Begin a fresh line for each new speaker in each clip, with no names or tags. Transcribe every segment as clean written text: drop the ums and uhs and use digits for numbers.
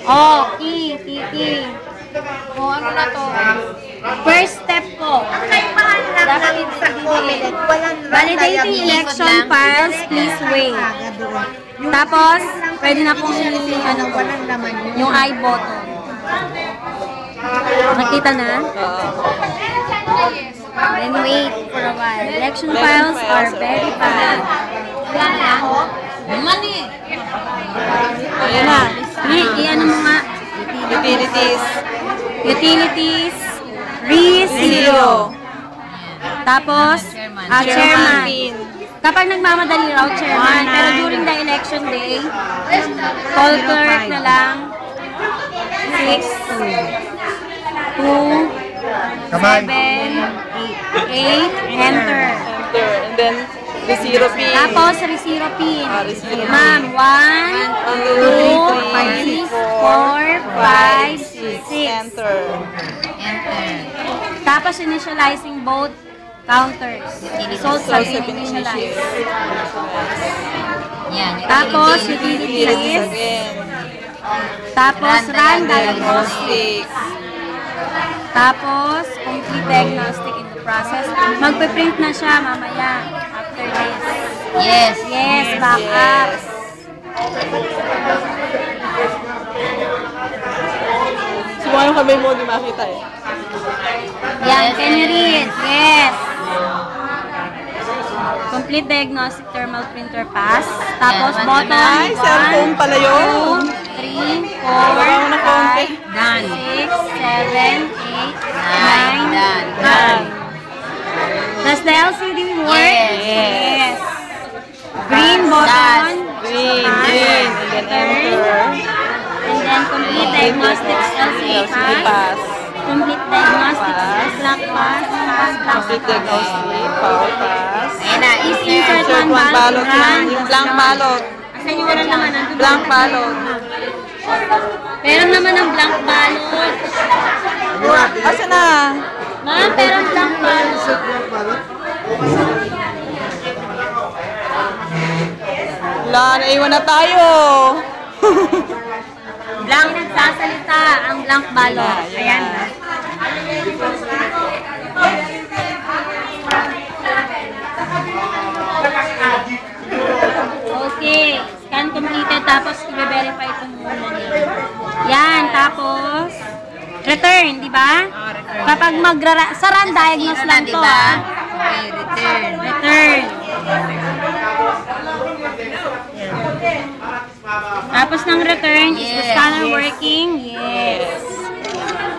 Oh, Kiki.
O, ano na to?
First step ko.
Dapat sa comment, walang
Validating election files, please wait. Tapos, pwede na pong
walang laman
yung I button. Nakita na? Then wait for a while. Election files are verified. Wala na ako?
Mani!
Ayan na.
I-ano mo nga? Utilities. Re-zero. Tapos, chairman. Kapag nagmamadali raw, chairman. Pero during the election day, call clerk na lang. 6, 2, 7, 8, enter.
And then, the zero pin.
Tapos, re-zero pin.
Re-zero
Ma'am, 1, 2, 3, 4, 5, 6.
Enter.
Tapos, initializing both counters. Results have been initialized. Tapos, utilities.
Again.
Tapos, run diagnostic.
Diagnostic.
Tapos, complete diagnostic in the process. Magpe-print na siya mamaya. After this. Yes, back up.
Subukan yung kamay mo, di makita eh.
Yan, can you read? Yes. Complete diagnostic thermal printer pass. Tapos, button.
Ay, cellphone pala yun.
2, 3, 4, 5, 6, 7, 8, 9, 10. Does the LCD work? Yes. Green button.
Green. And then enter.
And then complete diagnostics LCD pass. Complete diagnostics black pass.
Complete diagnostic, power pass.
Insert
Insert one ballot lang. Yung blank ballot.
Asan yung walang naman?
Blank ballot.
Meron naman ang blank ballot.
Asa na?
Ma'am, pero blank ballot.
Wala, naiwan na tayo.
Blank nagsasalita ang blank ballot. Ayan. Okay. Scan completed. Tapos i-verify ito muna niya. Yan. Tapos return, di ba? Kapag sa run diagnose lang to, return. Tapos ng return, is the scanner working? Yes.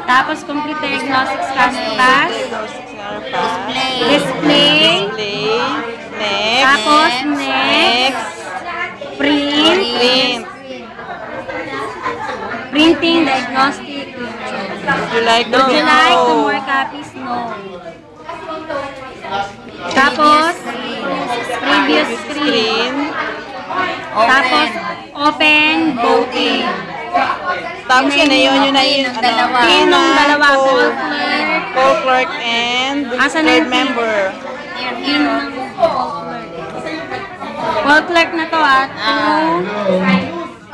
Tapos complete diagnostic scanner pass. Display.
Next.
Tapos next. Print. Printing diagnostic.
Would you like
Would you like two more copies? No. Tapos, previous screen. Tapos, open voting.
Tapos yun na yun na yun.
Yun ng dalawa.
Call clerk and third member.
Yun ng call clerk na to 2,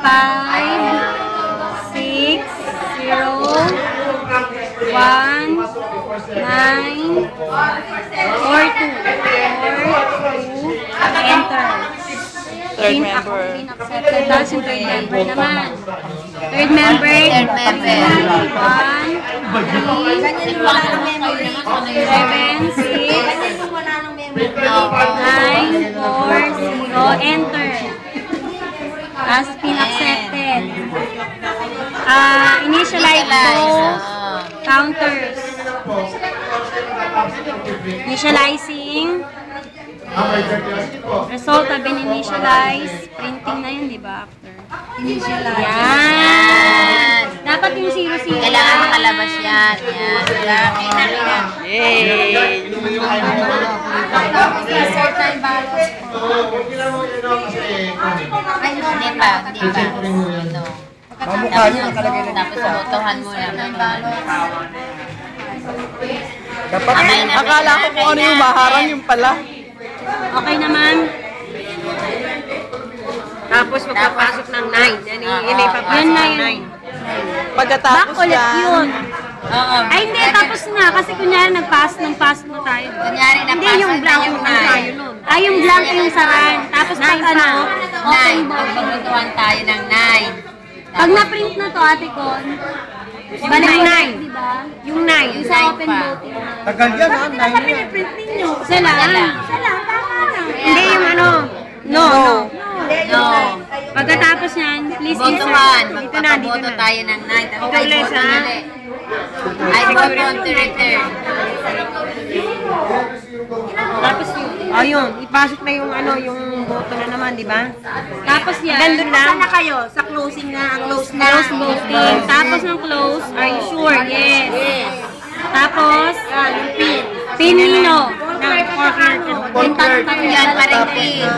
5, 6, 0, 1, 9, 4, 2. Enter.
Third member.
Accepted. Tapos yung third member naman. Third member. 1, 3, 7, 6, 9, 4, 0. Enter. As pin-accepted. Initialize both counters. Initializing. Result have been initialized. Printing na yun, di ba? After. Initialize. Yan. Dapat yung 0, 0.
Kailangan makalabas yan. Yan.
Yay!
Insert time ballots. Ay, hindi pa. Ito. Tapos botohan mo lang.
Dapat, akala ko kung ano yung maharang yung pala.
Okay naman.
Tapos magpapasok ng 9. Yan
Yan na
ipapasok ng
yun.
9.
Pagkatapos
Back ulit yun.
Oo.
Ay, hindi. Tapos na. Kasi kunyari, nag-pass mo tayo.
Kunyari,
Hindi, yung blank yung ano tayo nun.
Ay, yung blank yung saran. Tapos pag ano, open
9.
book.
Pagbutuhan tayo ng 9.
Pag na-print na to, ate Con, balik
Yung
na,
nine.
diba?
Yung 9.
Yung sa open
pa.
voting.
Tagal yan, ha?
Bakit na piniprint ninyo?
Isa lang.
Isa lang.
Isa lang, tama na.
Hindi yung ano. No.
No.
Pagkatapos yan, please insert.
Botohan.
Dito na, dito
Magpapaboto
na.
tayo ng 9. Tapos
Ikaw, Les, ha?
I vote on to return.
Tapos yun.
Ayun, ipasok na yung ano, yung boto na naman, di ba?
Tapos yan.
Gandun lang.
Saan na
kayo? Sa closing na, ang close na.
close voting. Tapos ng close, are you sure? Yes. Tapos,
Yung pin.
pin nino.
Fourth third.
Yan pa rin din.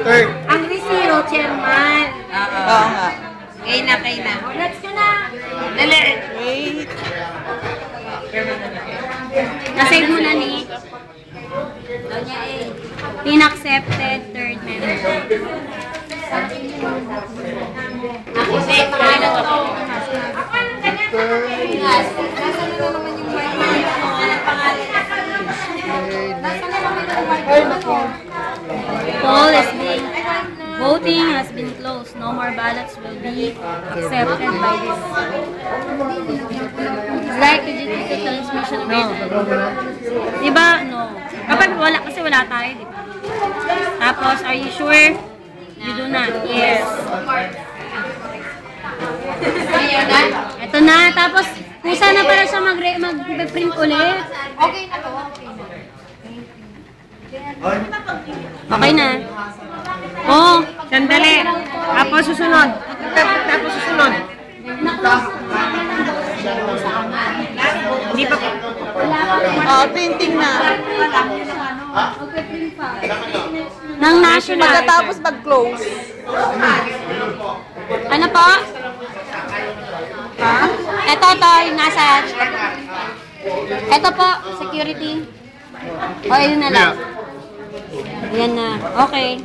Third.
Ang resiro, chairman.
Oo nga.
Kay na.
Let's go na.
Dali.
Wait.
Nasave mo na ni. Pin accepted, third member.
Ako set. Kaya na to.
Poll is being, voting has been closed. No more ballots will be accepted by this. It's like digital transmission rate. Diba? No. Kapag wala, kasi wala tayo, diba? Tapos, are you sure? You do not. Yes. Ito na. Tapos, kusa na pala siya mag-print ulit.
Okay na to.
Okay na. Oh.
Sandali. Tapos susunod. Tapos susunod. Hindi pa.
Printing na.
Magpe-print pa. Ng national.
Pagkatapos mag-close.
Ano po? Ito, yung nasa... Ito po, security. O, yun na lang. Yan na. Okay.